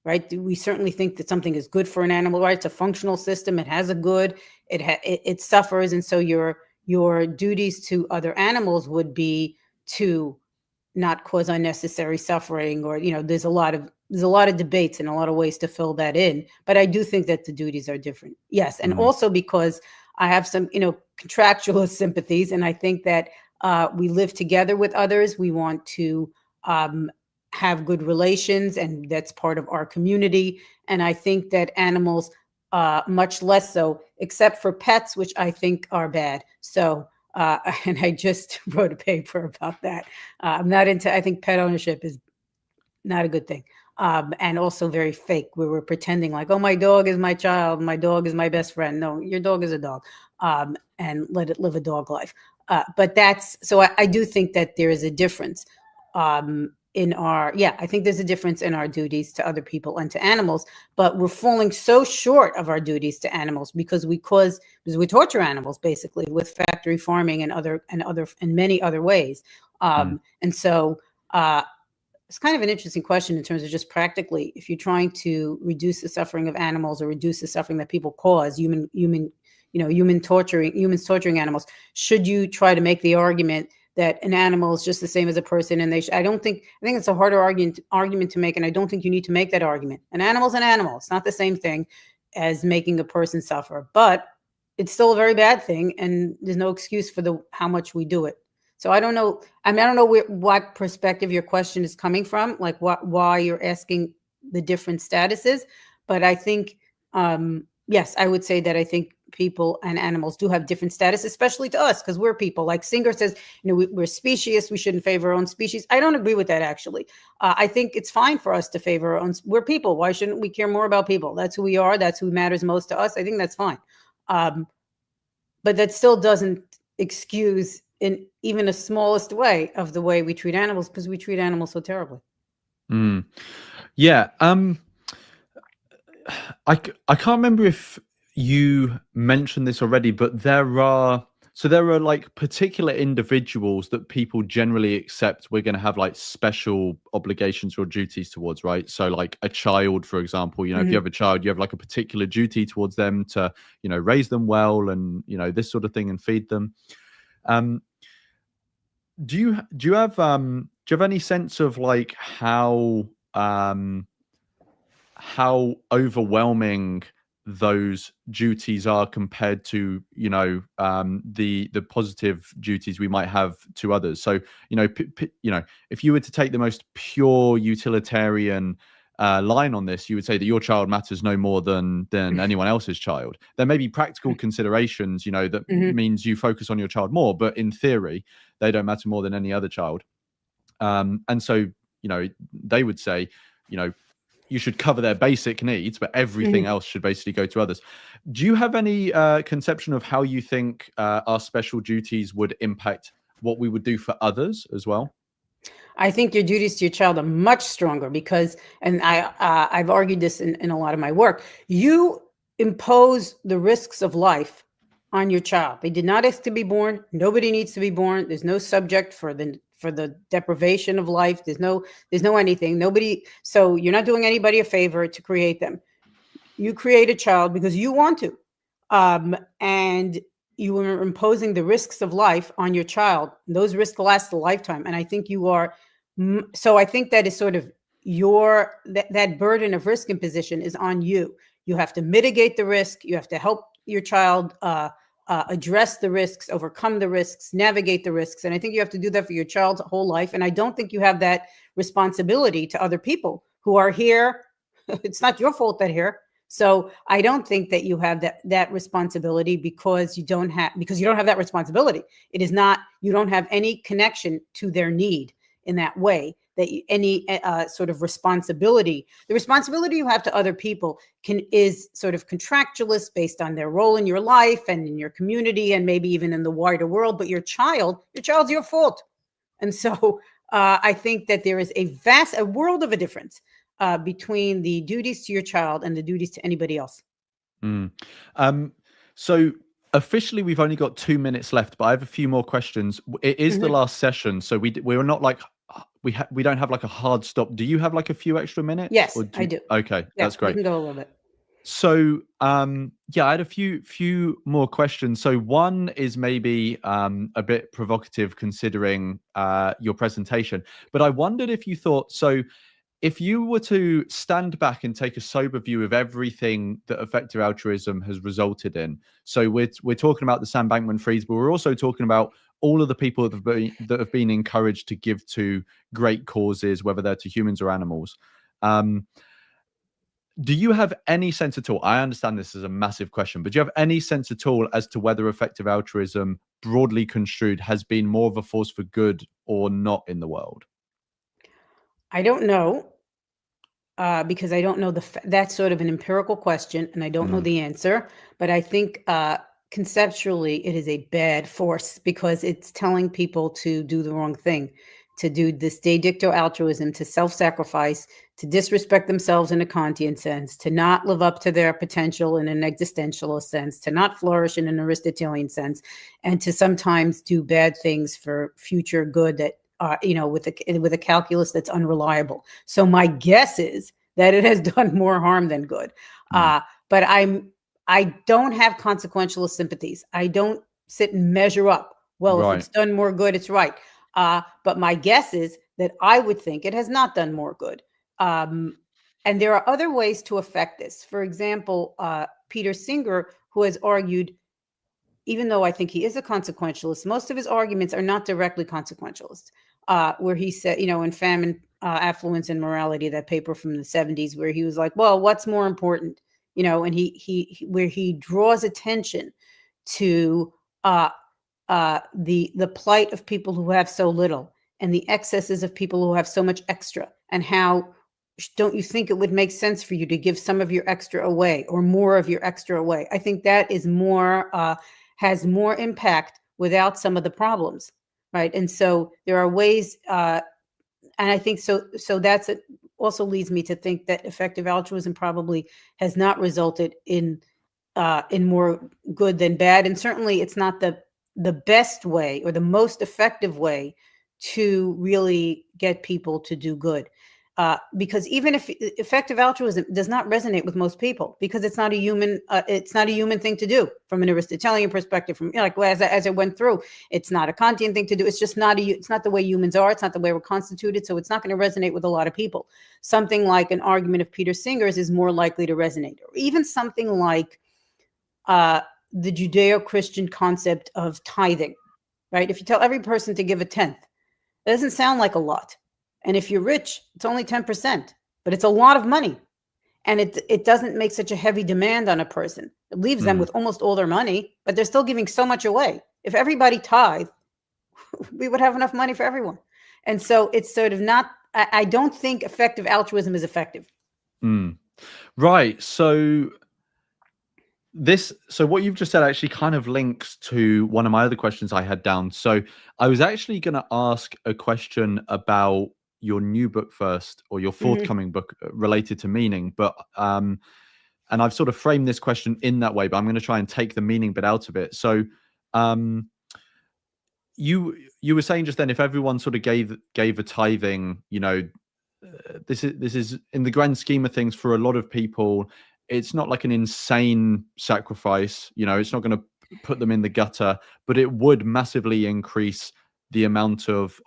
right? We certainly think that something is good for an animal, right? It's a functional system. It has a good, it suffers. And so your duties to other animals would be to not cause unnecessary suffering, or there's a lot of debates and a lot of ways to fill that in, but I do think that the duties are different. Yes. And also because I have some contractual sympathies, and I think that we live together with others. We want to have good relations, and that's part of our community. And I think that animals, much less so, except for pets, which I think are bad. So and I just wrote a paper about that. I'm not into, I think pet ownership is not a good thing. And also very fake, where we're pretending like, oh, my dog is my child, my dog is my best friend. No, your dog is a dog, and let it live a dog life. But that's, so I do think that there is a difference I think there's a difference in our duties to other people and to animals, but we're falling so short of our duties to animals because we torture animals basically with factory farming and many other ways. And so it's kind of an interesting question in terms of just practically, if you're trying to reduce the suffering of animals or reduce the suffering that people cause, humans torturing animals, should you try to make the argument that an animal is just the same as a person, and I think it's a harder argument to make, and I don't think you need to make that argument. An animal's an animal. It's not the same thing as making a person suffer, but it's still a very bad thing, and there's no excuse for how much we do it. So I don't know. I mean, I don't know what perspective your question is coming from, like why you're asking the different statuses, but I think yes, I would say that I think people and animals do have different status, especially to us, because we're people. Like Singer says, we're specious. We shouldn't favor our own species. I don't agree with that, actually. I think it's fine for us to favor our own. We're people. Why shouldn't we care more about people? That's who we are. That's who matters most to us. I think that's fine. But that still doesn't excuse in even the smallest way of the way we treat animals, because we treat animals so terribly. Yeah. I can't remember if you mentioned this already, but there are like particular individuals that people generally accept we're going to have like special obligations or duties towards, right? So like a child, for example, if you have a child, you have like a particular duty towards them to, raise them well and, this sort of thing, and feed them. Do you have any sense of like how overwhelming those duties are compared to the positive duties we might have to others? So if you were to take the most pure utilitarian line on this, you would say that your child matters no more than anyone else's child. There may be practical considerations that means you focus on your child more, but in theory they don't matter more than any other child. And so they would say you should cover their basic needs, but everything else should basically go to others. Do you have any conception of how you think our special duties would impact what we would do for others as well? I think your duties to your child are much stronger because, and I've argued this in a lot of my work, you impose the risks of life on your child. They did not ask to be born. Nobody needs to be born. There's no subject for the deprivation of life. There's no anything. Nobody. So you're not doing anybody a favor to create them. You create a child because you want to, and you are imposing the risks of life on your child. Those risks last a lifetime, and I think you are. So I think that is sort of that burden of risk imposition is on you. You have to mitigate the risk. You have to help your child address the risks, overcome the risks, navigate the risks. And I think you have to do that for your child's whole life. And I don't think you have that responsibility to other people who are here. It's not your fault they're here. So I don't think that you have that responsibility because you don't have that responsibility. It is not, you don't have any connection to their need in that way, that any sort of responsibility. The responsibility you have to other people is sort of contractualist based on their role in your life and in your community and maybe even in the wider world. But your child's your fault. And so I think that there is a world of a difference between the duties to your child and the duties to anybody else. So officially we've only got 2 minutes left, but I have a few more questions. It is the last session, so we're not like we don't have like a hard stop. Do you have like a few extra minutes? Yes, I do. Okay, Yeah, that's great. We can go a little bit. So, yeah, I had a few more questions. So, one is maybe a bit provocative considering your presentation, but I wondered if you thought so. If you were to stand back and take a sober view of everything that effective altruism has resulted in, so we're talking about the Sam Bankman-Frieds, but we're also talking about all of the people that have been encouraged to give to great causes, whether they're to humans or animals. Um, do you have any sense at all? I understand this is a massive question, but do you have any sense at all as to whether effective altruism, broadly construed, has been more of a force for good or not in the world? I don't know, because I don't know that's sort of an empirical question, and I don't know Mm, the answer. But I think conceptually, it is a bad force because it's telling people to do the wrong thing, to do this de dicto altruism, to self-sacrifice, to disrespect themselves in a Kantian sense, to not live up to their potential in an existentialist sense, to not flourish in an Aristotelian sense, and to sometimes do bad things for future good that with a calculus that's unreliable. So my guess is that it has done more harm than good. mm, But I don't have consequentialist sympathies. I don't sit and measure up. Well, if right. it's done more good, it's right. But my guess is that I would think it has not done more good. Um, and there are other ways to affect this. For example, Peter Singer, who has argued, even though I think he is a consequentialist, most of his arguments are not directly consequentialist. Where he said, in Famine, Affluence, and Morality, that paper from the 70s, where he was like, well, what's more important? And where he draws attention to the plight of people who have so little and the excesses of people who have so much extra, and how don't you think it would make sense for you to give some of your extra away or more of your extra away? I think that is more has more impact without some of the problems, right? And so there are ways, and I think so. So that's it. Also leads me to think that effective altruism probably has not resulted in more good than bad, and certainly it's not the best way or the most effective way to really get people to do good. Because even if effective altruism does not resonate with most people, because it's not a human thing to do from an Aristotelian perspective. From as I went through, it's not a Kantian thing to do. It's just it's not the way humans are. It's not the way we're constituted. So it's not going to resonate with a lot of people. Something like an argument of Peter Singer's is more likely to resonate, or even something like the Judeo-Christian concept of tithing, right? If you tell every person to give a tenth, it doesn't sound like a lot. And if you're rich, it's only 10%, but it's a lot of money. And it doesn't make such a heavy demand on a person. It leaves them Mm, with almost all their money, but they're still giving so much away. If everybody tithed, we would have enough money for everyone. And so it's sort of not, I don't think effective altruism is effective. mm. Right. So what you've just said actually kind of links to one of my other questions I had down. So I was actually going to ask a question about your new book first, or your Mhm. forthcoming book related to meaning, but and I've sort of framed this question in that way, but I'm going to try and take the meaning bit out of it. So um you were saying just then, if everyone sort of gave a tithing, this is in the grand scheme of things, for a lot of people, it's not like an insane sacrifice. It's not going to put them in the gutter, but it would massively increase the amount of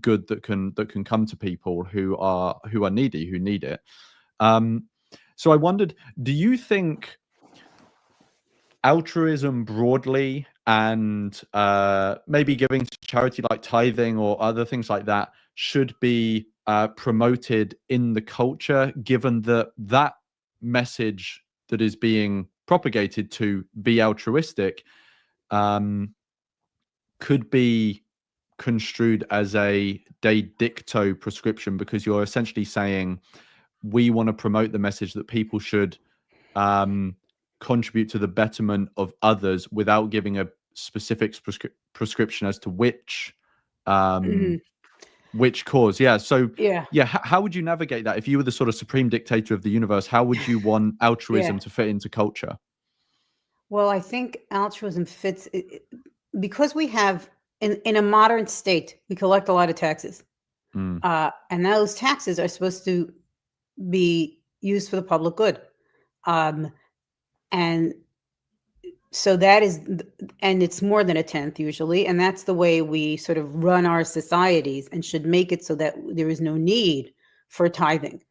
good that can come to people who are needy, who need it. um so I wondered, do you think altruism broadly, and maybe giving to charity like tithing or other things like that, should be promoted in the culture, given that message that is being propagated to be altruistic um, could be construed as a de dicto prescription, because you're essentially saying we want to promote the message that people should um, contribute to the betterment of others without giving a specific prescription as to Mhm. which cause. Yeah. So Yeah. yeah, how would you navigate that if you were the sort of supreme dictator of the universe? How would you want Yeah. altruism to fit into culture? Well, I think altruism fits because we have in a modern state, we collect a lot of taxes, Mm, and those taxes are supposed to be used for the public good. Um, and so that is, and it's more than a tenth usually, and that's the way we sort of run our societies, and should make it so that there is no need for tithing,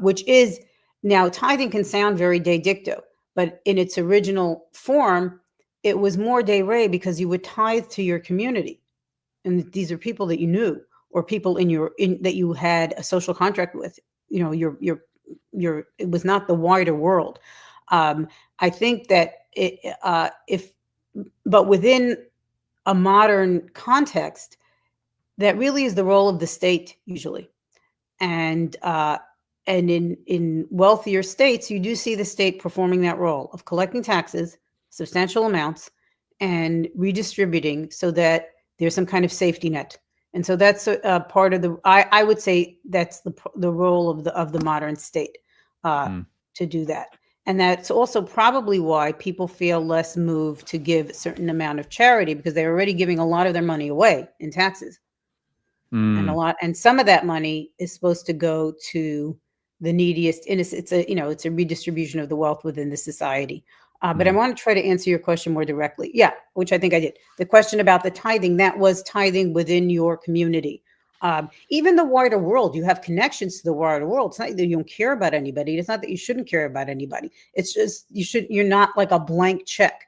which is, now tithing can sound very de dicto, but in its original form it was more de re, because you would tithe to your community, and these are people that you knew, or people in that you had a social contract with, your it was not the wider world. I think that if but within a modern context, that really is the role of the state usually. And in wealthier states, you do see the state performing that role of collecting taxes, substantial amounts, and redistributing, so that there's some kind of safety net. And so that's a part of the, I would say that's the role of the modern state, to do that. And that's also probably why people feel less moved to give a certain amount of charity, because they're already giving a lot of their money away in taxes. And some of that money is supposed to go to the neediest. And it's a redistribution of the wealth within the society. But I want to try to answer your question more directly. Yeah, which I think I did. The question about the tithing, that was tithing within your community. Even the wider world, you have connections to the wider world. It's not that you don't care about anybody. It's not that you shouldn't care about anybody. It's just you're not like a blank check.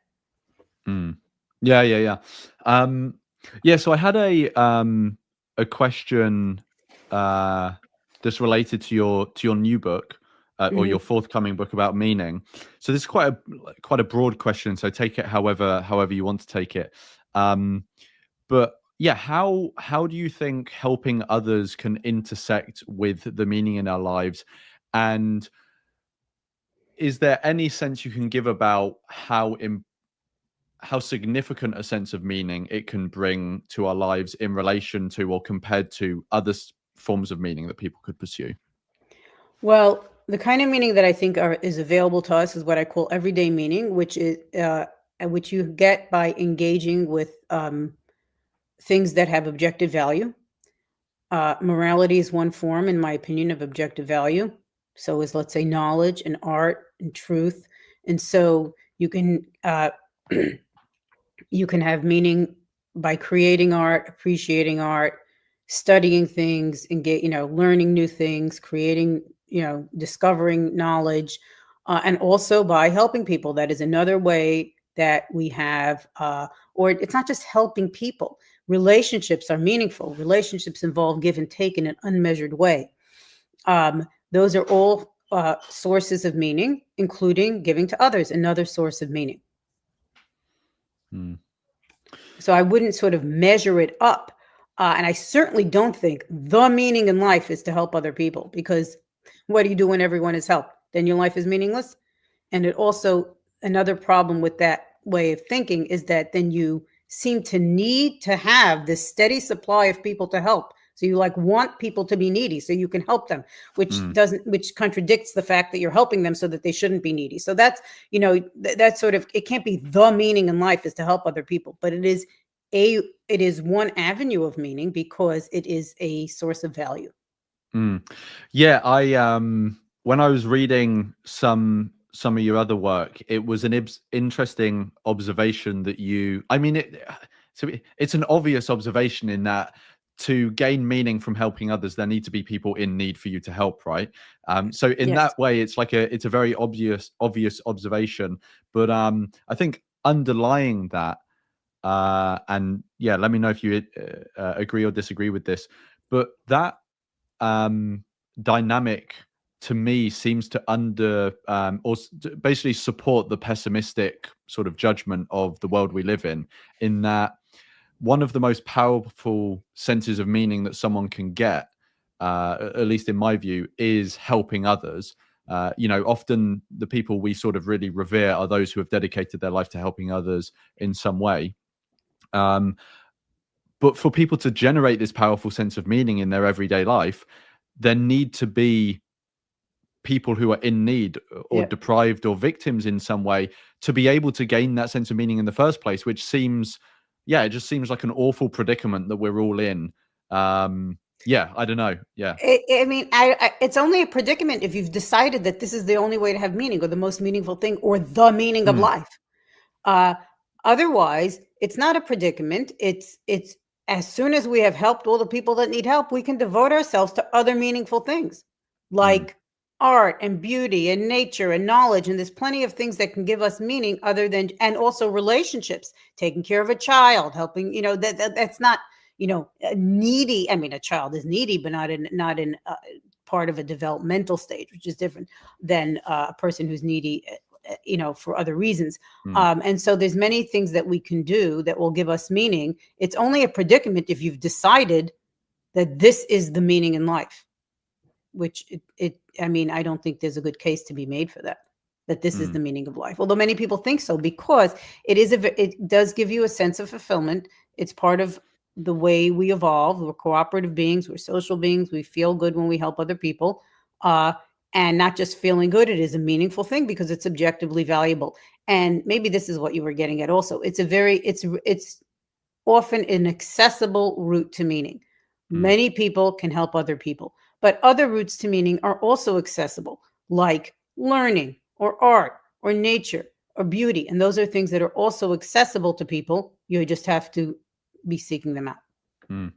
Yeah. So I had a question that's related to your new book, or your forthcoming book about meaning. So this is quite a broad question, so take it however you want to take it. But yeah, how do you think helping others can intersect with the meaning in our lives? And is there any sense you can give about how significant a sense of meaning it can bring to our lives in relation to, or compared to, other forms of meaning that people could pursue? Well, the kind of meaning that I think is available to us is what I call everyday meaning, which you get by engaging with things that have objective value. Morality is one form, in my opinion, of objective value. So is, let's say, knowledge and art and truth. And so you can you can have meaning by creating art, appreciating art, studying things, and learning new things, creating, discovering knowledge, and also by helping people. That is another way that we have, or it's not just helping people. Relationships are meaningful. Relationships involve give and take in an unmeasured way. Those are all sources of meaning, including giving to others, another source of meaning. So I wouldn't sort of measure it up. And I certainly don't think the meaning in life is to help other people, because what do you do when everyone is helped? Then your life is meaningless. And it also, another problem with that way of thinking is that then you seem to need to have this steady supply of people to help. So you want people to be needy so you can help them, which contradicts the fact that you're helping them so that they shouldn't be needy. So that's, that's sort of, it can't be the meaning in life is to help other people, but it is one avenue of meaning because it is a source of value. Yeah, I when I was reading some of your other work, it was an interesting observation that it's an obvious observation in that to gain meaning from helping others, there need to be people in need for you to help, right? So in that way, it's a very obvious observation. But I think underlying that, and yeah, let me know if you agree or disagree with this, but that dynamic to me seems to basically support the pessimistic sort of judgment of the world we live in that one of the most powerful senses of meaning that someone can get, at least in my view, is helping others. Often the people we sort of really revere are those who have dedicated their life to helping others in some way. But for people to generate this powerful sense of meaning in their everyday life, there need to be people who are in need or deprived or victims in some way to be able to gain that sense of meaning in the first place, which seems, it just seems like an awful predicament that we're all in. Yeah, I don't know. Yeah. I mean, it's only a predicament if you've decided that this is the only way to have meaning, or the most meaningful thing, or the meaning of Mm, life. Uh, Otherwise, it's not a predicament. It's as soon as we have helped all the people that need help, we can devote ourselves to other meaningful things, mm, like art and beauty and nature and knowledge. And there's plenty of things that can give us meaning other than, and also relationships, taking care of a child, helping, that's not, needy. I mean, a child is needy, but not in part of a developmental stage, which is different than a person who's needy, for other reasons. mm, And so there's many things that we can do that will give us meaning. It's only a predicament if you've decided that this is the meaning in life, which I mean, I don't think there's a good case to be made for that this is mm, the meaning of life. Although many people think so, because it does give you a sense of fulfillment. It's part of the way we evolve. We're cooperative beings. We're social beings. We feel good when we help other people. Uh, and not just feeling good, it is a meaningful thing because it's objectively valuable. And maybe this is what you were getting at also. It's often an accessible route to meaning. mm. Many people can help other people, but other routes to meaning are also accessible, like learning or art or nature or beauty. And those are things that are also accessible to people. You just have to be seeking them out. Mm.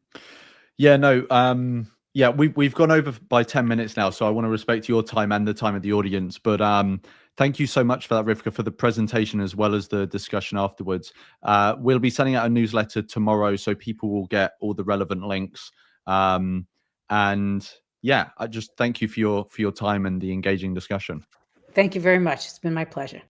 Yeah, no, yeah, we've gone over by 10 minutes now, so I want to respect your time and the time of the audience. But thank you so much for that, Rivka, for the presentation as well as the discussion afterwards. We'll be sending out a newsletter tomorrow, so people will get all the relevant links. And yeah, I just thank you for your time and the engaging discussion. Thank you very much. It's been my pleasure.